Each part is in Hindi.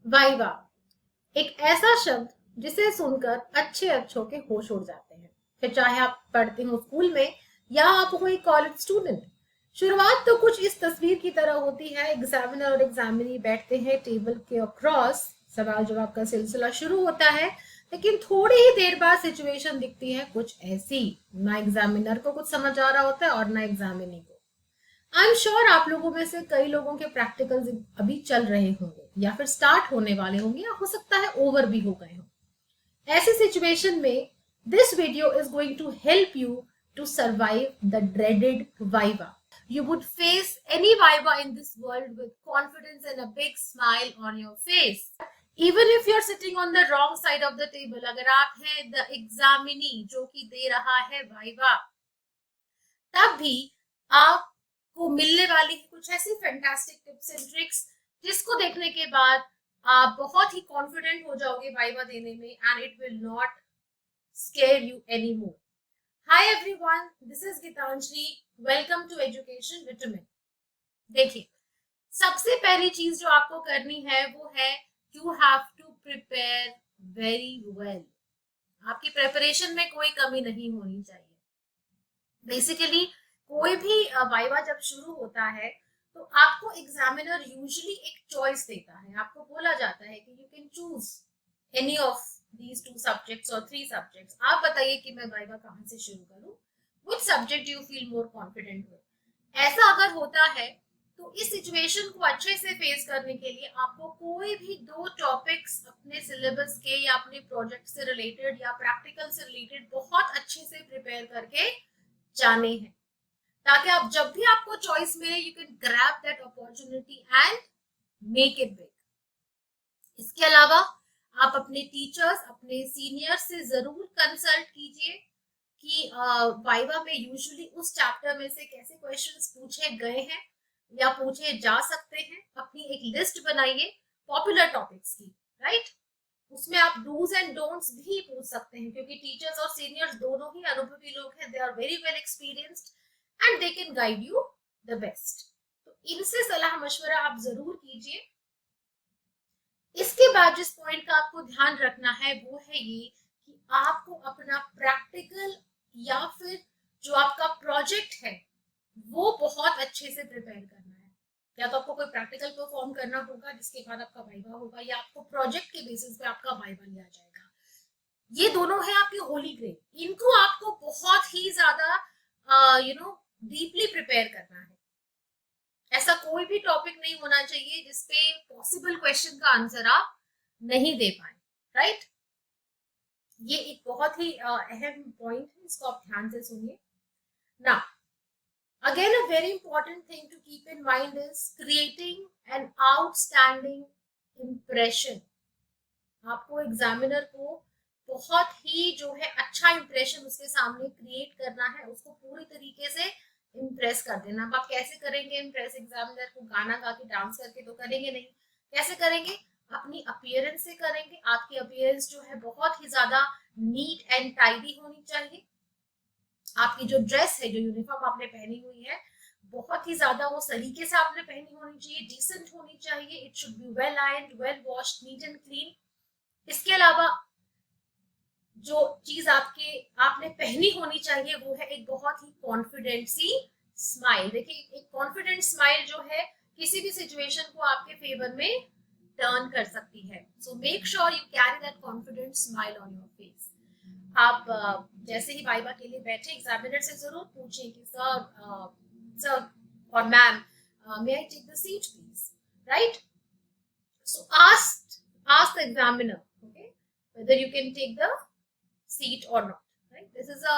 वाइवा एक ऐसा शब्द जिसे सुनकर अच्छे अच्छों के होश उड़ जाते हैं। फिर चाहे आप पढ़ते हो स्कूल में या आप हो एक कॉलेज स्टूडेंट। शुरुआत तो कुछ इस तस्वीर की तरह होती है। एग्जामिनर और एग्जामिनी बैठते हैं टेबल के अक्रॉस। सवाल जवाब का सिलसिला शुरू होता है, लेकिन थोड़ी ही देर बाद सिचुएशन दिखती है कुछ ऐसी। ना एग्जामिनर को कुछ समझ आ रहा होता है और ना एग्जामिनी को। आई एम श्योर आप लोगों में से कई लोगों के प्रैक्टिकल्स अभी चल रहे होंगे या फिर स्टार्ट होने वाले होंगे या हो सकता है ओवर भी हो गए हों। ऐसी सिचुएशन में this video is going to help you to survive the dreaded viva. You would face any viva in this world with confidence and a big smile on your face. Even if you're sitting on the wrong side of the table, अगर आप हैं the examinee जो कि दे रहा है viva, तब भी आपको मिलने वाली है कुछ ऐसी फैंटास्टिक टिप्स एंड ट्रिक्स जिसको देखने के बाद आप बहुत ही कॉन्फिडेंट हो जाओगे वाइवा देने में and it will not scare you any more. Hi everyone, this is Gitanjali. Welcome to education vitamin. देखिए, सबसे पहली चीज जो आपको करनी है वो है you have to prepare very well. आपकी प्रेपरेशन में कोई कमी नहीं होनी चाहिए। बेसिकली कोई भी वाइवा जब शुरू होता है तो आपको एग्जामिनर यूजुअली एक चॉइस देता है। आपको बोला जाता है कि you can choose any of these two subjects और थ्री सब्जेक्ट्स। आप बताइए कि मैं वाइवा कहाँ से शुरू करूँ, which subject you feel more confident with. ऐसा अगर होता है तो इस सिचुएशन को अच्छे से फेस करने के लिए आपको कोई भी दो टॉपिक्स अपने सिलेबस के या अपने प्रोजेक्ट से रिलेटेड या प्रैक्टिकल से रिलेटेड बहुत अच्छे से प्रिपेयर करके जाने हैं, ताकि आप जब भी आपको चॉइस मिले you can grab that opportunity and make it big. इसके अलावा आप अपने टीचर्स, अपने सीनियर्स से जरूर कंसल्ट कीजिए कि वाइवा में यूजुअली उस चैप्टर में से कैसे क्वेश्चंस पूछे गए हैं या पूछे जा सकते हैं। अपनी एक लिस्ट बनाइए पॉपुलर टॉपिक्स की, राइट। उसमें आप डूज एंड डोंट्स भी पूछ सकते हैं, क्योंकि टीचर्स और सीनियर्स दोनों ही अनुभवी लोग हैं। They are very well experienced and they can guide you the best. तो इनसे सलाह मशवरा आप जरूर कीजिए। इसके बाद जिस पॉइंट का आपको ध्यान रखना है वो है ये कि आपको अपना प्रैक्टिकल या फिर जो आपका प्रोजेक्ट है वो बहुत अच्छे से प्रिपेयर करना है। या तो आपको कोई प्रैक्टिकल परफॉर्म करना होगा जिसके बाद आपका वाइवा होगा, या आपको प्रोजेक्ट के बेसिस पे आपका वाइवा लिया जाएगा। ये दोनों है आपकी होली ग्रेल। इनको आपको बहुत ही ज्यादा डीपली प्रिपेयर करना है। ऐसा कोई भी टॉपिक नहीं होना चाहिए जिसपे पॉसिबल क्वेश्चन का आंसर आप नहीं दे पाए, राइट। ये एक बहुत ही अहम पॉइंट है, इसको आप ध्यान से सुनिए ना। Again, a very important thing to keep in mind is creating an outstanding impression. आपको एग्जामिनर को बहुत ही जो है अच्छा इंप्रेशन उसके सामने क्रिएट करना है, उसको पूरी तरीके से इम्प्रेस कर देना। अब आप कैसे करेंगे इम्प्रेस एग्जामिनर को? गाना गा के डांस करके तो करेंगे नहीं। कैसे करेंगे? अपनी अपीयरेंस से करेंगे। आपकी अपीयरेंस जो है बहुत ही ज्यादा नीट एंड टाइडी होनी चाहिए। आपकी जो ड्रेस है, जो यूनिफॉर्म आपने पहनी हुई है, बहुत ही ज्यादा वो सलीके से आपने पहनी होनी चाहिए, डिसेंट होनी चाहिए। It should be well ironed, well washed, neat and clean. इसके अलावा जो चीज आपने पहनी होनी चाहिए वो है एक बहुत ही कॉन्फिडेंट सी स्माइल। देखिए, एक कॉन्फिडेंट स्माइल जो है किसी भी सिचुएशन को आपके फेवर में टर्न कर सकती है। So make sure you carry that confident smile on your face. आप जैसे ही वाइवा के लिए बैठे एग्जामिनर से जरूर पूछें कि सर और ma'am, may I take the seat please, right. So ask the examiner, okay, whether you can take the seat or not, right? This is a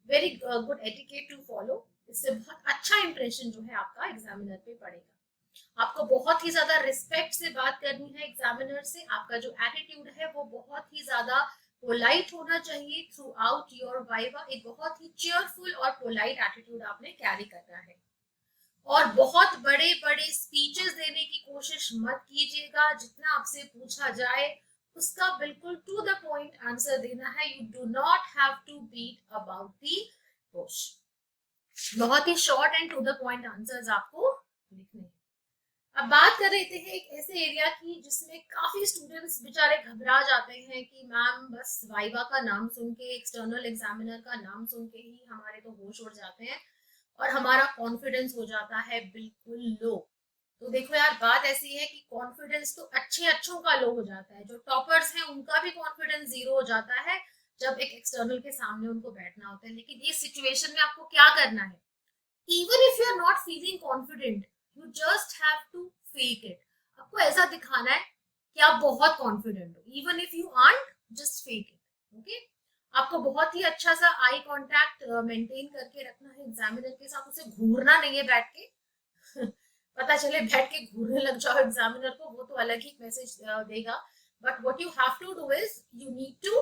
very good etiquette to follow. इससे बहुत अच्छा इंप्रेशन जो है आपका एग्जामिनर पे पड़ेगा। आपको बहुत ही ज्यादा रिस्पेक्ट से बात करनी है एग्जामिनर से। आपका जो एटीट्यूड है वो बहुत ही ज्यादा पोलाइट होना चाहिए थ्रू आउट योर वाइवा। एक बहुत ही चेयरफुल और पोलाइट एटीट्यूड आपने कैरी करना है। और बहुत बड़े बड़े स्पीचेस देने की कोशिश मत कीजिएगा। जितना आपसे पूछा जाए उसका बिल्कुल टू द पॉइंट आंसर देना है। You do not have to beat about the bush. बहुत ही short and to the point answers आपको लिखने हैं। अब बात कर रहे थे एक ऐसे एरिया की जिसमें काफी स्टूडेंट्स बेचारे घबरा जाते हैं कि मैम बस वाइवा का नाम सुन के, एक्सटर्नल एग्जामिनर का नाम सुन के ही हमारे तो होश उड़ जाते हैं और हमारा कॉन्फिडेंस हो जाता है बिल्कुल लो। तो देखो यार, बात ऐसी है कि कॉन्फिडेंस तो अच्छे अच्छों का लो हो जाता है, जो टॉपर्स हैं उनका भी कॉन्फिडेंस जीरो हो जाता है जब एक एक्सटर्नल के सामने उनको बैठना होता है। लेकिन इस सिचुएशन में आपको क्या करना है? Even if you are not feeling confident, you just have to fake it. आपको ऐसा दिखाना है कि आप बहुत कॉन्फिडेंट हो, even if you aren't, just fake it. Okay, आपको बहुत ही अच्छा सा आई कांटेक्ट मेंटेन करके रखना है एग्जामिनर के साथ, उसे घूरना नहीं है बैठ के। पता चले बैठ के घूरने लग जाओ एग्जामिनर को, वो तो अलग ही मैसेज देगा। But what you have to do is you need to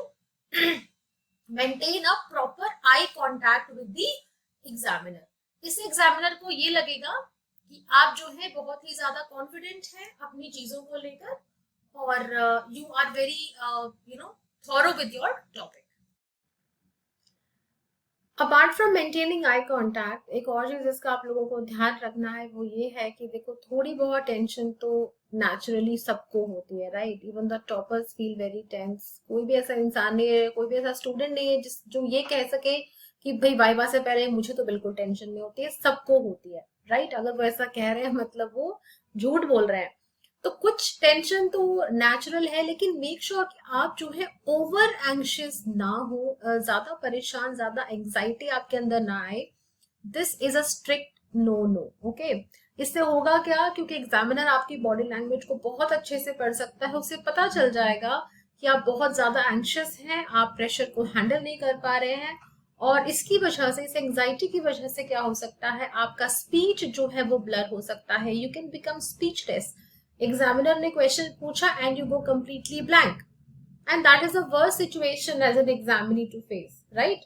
maintain a proper eye contact with the examiner. इस एग्जामिनर को ये लगेगा कि आप जो है बहुत ही ज्यादा कॉन्फिडेंट हैं अपनी चीजों को लेकर, और you are very thorough with your topic. Apart from maintaining eye contact, एक और चीज जिसका आप लोगों को ध्यान रखना है वो ये है कि देखो, थोड़ी बहुत टेंशन तो नेचुरली सबको होती है, right? Even the toppers feel very tense. कोई भी ऐसा इंसान नहीं है, कोई भी ऐसा स्टूडेंट नहीं है जिस जो ये कह सके कि भाई वाइवा से पहले मुझे तो बिल्कुल टेंशन नहीं होती है। सबको होती है, राइट? अगर वो ऐसा कह रहे हैं मतलब वो झूठ बोल रहे हैं। तो कुछ टेंशन तो नेचुरल है, लेकिन मेक श्योर कि आप जो है ओवर एंशियस ना हो, ज्यादा परेशान, ज्यादा एंजाइटी आपके अंदर ना आए। This is a strict no no. Okay, इससे होगा क्या? क्योंकि एग्जामिनर आपकी बॉडी लैंग्वेज को बहुत अच्छे से पढ़ सकता है, उसे पता चल जाएगा कि आप बहुत ज्यादा एंशियस हैं, आप प्रेशर को हैंडल नहीं कर पा रहे हैं। और इसकी वजह से, इस एंजाइटी की वजह से क्या हो सकता है, आपका स्पीच जो है वो ब्लर हो सकता है। You can become speechless. Examiner ने क्वेश्चन पूछा and you go completely blank, and that is a worst situation as an examinee to face, right?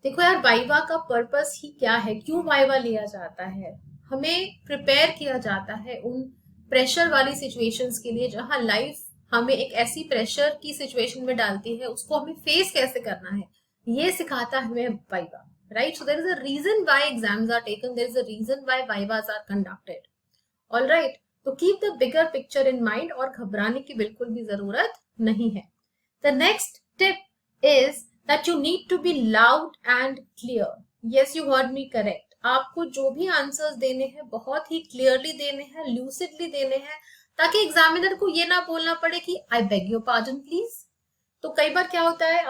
देखो यार, वाइवा का पर्पस ही क्या है? क्यों वाइवा लिया जाता है? हमें प्रिपेयर किया जाता है उन प्रेशर वाली सिचुएशंस के लिए जहां लाइफ हमें एक ऐसी प्रेशर की सिचुएशन में डालती है, उसको हमें फेस कैसे करना है, ये सिखाता है हमें viva, right? So there is a reason why exams are taken, there is a reason why vivas are conducted. All right, तो keep the bigger picture in mind, और घबराने की बिल्कुल भी जरूरत नहीं है। The next tip is that you need to be loud and clear. Yes, you heard me correct. आपको जो भी आंसर्स देने हैं बहुत ही क्लियरली देने हैं, लूसिडली देने हैं, ताकि एग्जामिनर को ये ना बोलना पड़े कि आई बेग योर पार्डन प्लीज। तो कई बार क्या होता है,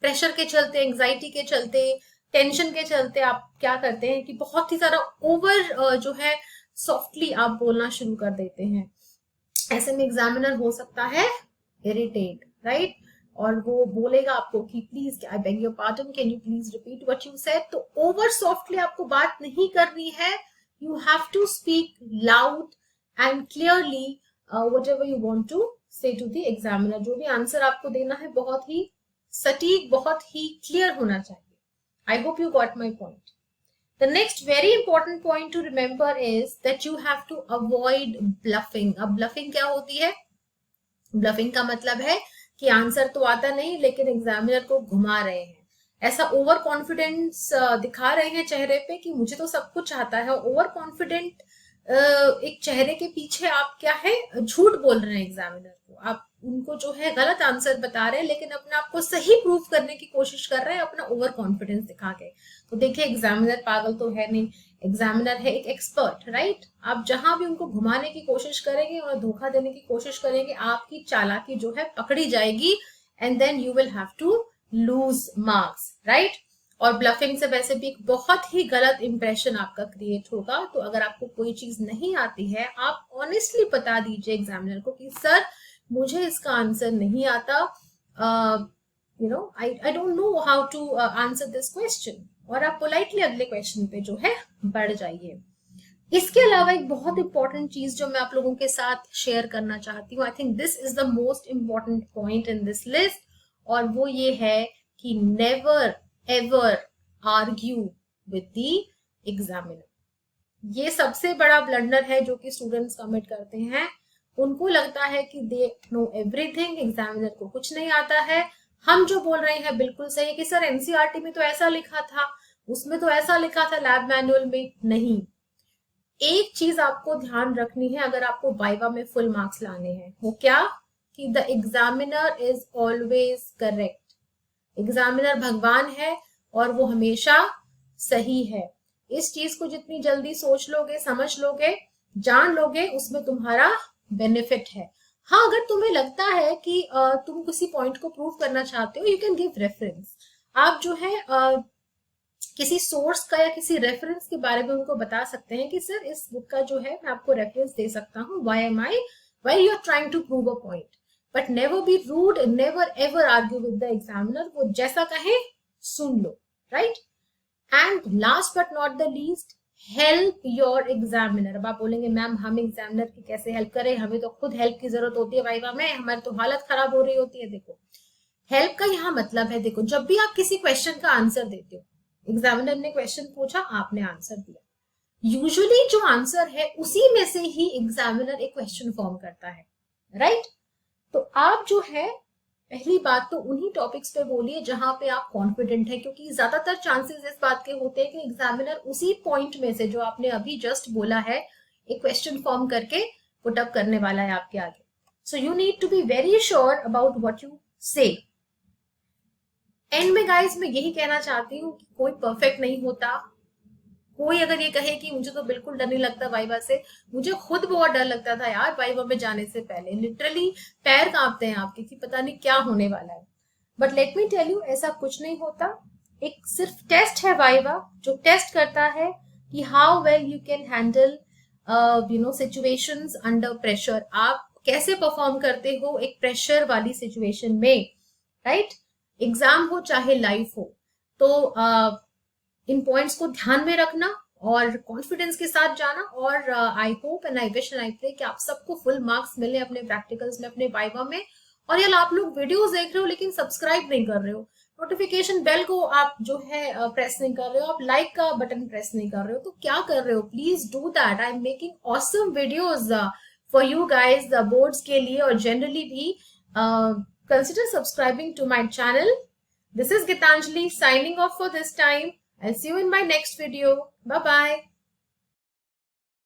प्रेशर के चलते, एंजाइटी के चलते, टेंशन के चलते आप क्या करते हैं कि बहुत ही सारा ओवर जो है सॉफ्टली आप बोलना शुरू कर देते हैं। ऐसे में एग्जामिनर हो सकता है इरिटेट, राइट? और वो बोलेगा आपको कि please, I beg your pardon, can you please repeat what you said. तो ओवर सॉफ्टली आपको बात नहीं करनी है। You have to speak loud and clearly whatever you want to say to the examiner. जो भी आंसर आपको देना है बहुत ही सटीक, बहुत ही क्लियर होना चाहिए। I hope you got my point. The next very important point to remember is that you have to avoid bluffing. अब bluffing क्या होती है? Bluffing का मतलब है कि आंसर तो आता नहीं लेकिन एग्जामिनर को घुमा रहे हैं, ऐसा ओवर कॉन्फिडेंस दिखा रहे हैं चेहरे पे कि मुझे तो सब कुछ आता है। ओवर कॉन्फिडेंट एक चेहरे के पीछे आप क्या है, झूठ बोल रहे हैं एग्जामिनर को। आप उनको जो है गलत आंसर बता रहे हैं, लेकिन अपने आप को सही प्रूफ करने की कोशिश कर रहे हैं अपना ओवर कॉन्फिडेंस दिखा के। तो देखिए, एग्जामिनर पागल तो है नहीं, एग्जामिनर है एक एक्सपर्ट, राइट? आप जहां भी उनको घुमाने की कोशिश करेंगे, उन्हें धोखा देने की कोशिश करेंगे, आपकी चालाकी जो है पकड़ी जाएगी, and then you will have to lose marks, right? और ब्लफिंग से वैसे भी एक बहुत ही गलत इंप्रेशन आपका क्रिएट होगा। तो अगर आपको कोई चीज नहीं आती है, आप ऑनेस्टली बता दीजिए एग्जामिनर को कि सर मुझे इसका आंसर नहीं आता, I don't know how to answer this question, और आप पोलाइटली अगले क्वेश्चन पे जो है बढ़ जाइए। इसके अलावा एक बहुत इंपॉर्टेंट चीज जो मैं आप लोगों के साथ शेयर करना चाहती हूँ, I think this is the most important point in this list, और वो ये है कि never ever argue with the examiner. ये सबसे बड़ा ब्लंडर है जो कि स्टूडेंट्स कमिट करते हैं। उनको लगता है कि दे नो एवरीथिंग, एग्जामिनर को कुछ नहीं आता है, हम जो बोल रहे हैं बिल्कुल सही है, कि सर एनसीईआरटी में तो ऐसा लिखा था, उसमें तो ऐसा लिखा था लैब मैनुअल में। नहीं, एक चीज आपको ध्यान रखनी है अगर आपको वाइवा में फुल मार्क्स लाने हैं, वो क्या, कि the examiner is always correct. Examiner भगवान है और वो हमेशा सही है। इस चीज को जितनी जल्दी सोच लोगे, समझ लोगे, जान लोगे, उसमें तुम्हारा बेनिफिट है। हाँ, अगर तुम्हें लगता है कि तुम किसी पॉइंट को प्रूव करना चाहते हो, यू कैन गिव रेफरेंस। आप जो है किसी सोर्स का या किसी रेफरेंस के बारे में उनको बता सकते हैं कि सर इस बुक का जो है मैं आपको रेफरेंस दे सकता हूँ, why you are trying to prove a point. But never be rude, never ever argue with the examiner. वो जैसा कहे सुन लो, right. And last but not the least, help your examiner. अब आप बोलेंगे मैम हम एग्जामिनर की कैसे हेल्प करें, हमें तो खुद हेल्प की जरूरत होती है वाइवा में, हमारी तो हालत खराब हो रही होती है। देखो, हेल्प का यहाँ मतलब है, देखो जब भी आप किसी क्वेश्चन का आंसर देते हो, एग्जामिनर ने क्वेश्चन पूछा, आपने आंसर दिया, यूजुअली जो आंसर है उसी में से ही एग्जामिनर एक क्वेश्चन फॉर्म करता है, राइट। तो आप जो है पहली बात तो उन्हीं टॉपिक्स पे बोलिए जहां पे आप कॉन्फिडेंट है, क्योंकि ज्यादातर चांसेस इस बात के होते हैं कि एग्जामिनर उसी पॉइंट में से जो आपने अभी जस्ट बोला है एक क्वेश्चन फॉर्म करके पुट अप करने वाला है आपके आगे। So you need to be very sure about what you say. End में गाइस मैं यही कहना चाहती हूँ कि कोई परफेक्ट नहीं होता। कोई अगर ये कहे कि मुझे तो बिल्कुल डर नहीं लगता वाइवा से, मुझे खुद बहुत डर लगता था यार वाइवा में जाने से पहले, लिटरली पैर कांपते हैं आपके कि पता नहीं क्या होने वाला है। But let me tell you, ऐसा कुछ नहीं होता। एक सिर्फ टेस्ट है वाइवा, जो टेस्ट करता है कि how well you can handle situations under pressure. आप कैसे परफॉर्म करते हो एक प्रेशर वाली सिचुएशन में, राइट। एग्जाम हो चाहे लाइफ हो, तो इन पॉइंट्स को ध्यान में रखना और कॉन्फिडेंस के साथ जाना। और I hope and I wish and I pray कि आप सबको फुल मार्क्स मिले अपने प्रैक्टिकल्स में, अपने वाइवा में। और यार आप लोग वीडियोस देख रहे हो लेकिन सब्सक्राइब नहीं कर रहे हो, नोटिफिकेशन बेल को आप जो है प्रेस नहीं कर रहे हो, आप लाइक का बटन प्रेस नहीं कर रहे हो, तो क्या कर रहे हो, please do that. I am making awesome videos for you guys boards के लिए, और जनरली भी consider subscribing to my channel. This is Gitanjali signing off for this time. I'll see you in my next video. Bye bye.